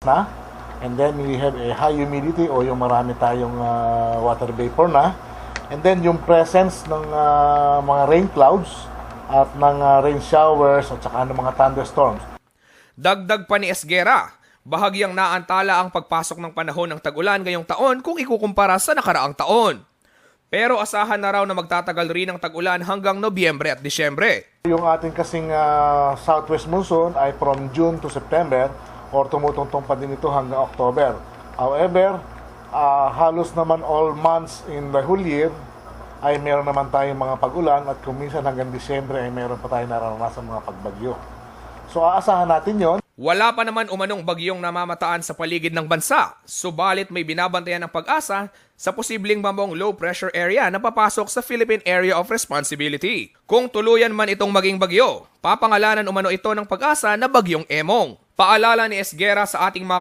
na, and then we have a high humidity o yung marami tayong water vapor na, and then yung presence ng mga rain clouds at ng rain showers at saka ng mga thunderstorms. Dagdag pa ni Esguera, bahagyang naantala ang pagpasok ng panahon ng tag-ulan ngayong taon kung ikukumpara sa nakaraang taon. Pero asahan na raw na magtatagal rin ang tag-ulan hanggang Nobyembre at Disyembre. Yung ating kasing southwest monsoon ay from June to September or tumutungtong pa din ito hanggang October. However, halos naman all months in the whole year ay meron naman tayong mga pag-ulan at kung minsan hanggang Disyembre ay meron pa tayong nararanasan mga pagbagyo. So aasahan natin yon. Wala pa naman umanong bagyong namamataan sa paligid ng bansa, subalit may binabantayan ng pag-asa sa posibleng bambong low pressure area na papasok sa Philippine Area of Responsibility. Kung tuluyan man itong maging bagyo, papangalanan umano ito ng pag-asa na bagyong Emong. Paalala ni Esguera sa ating mga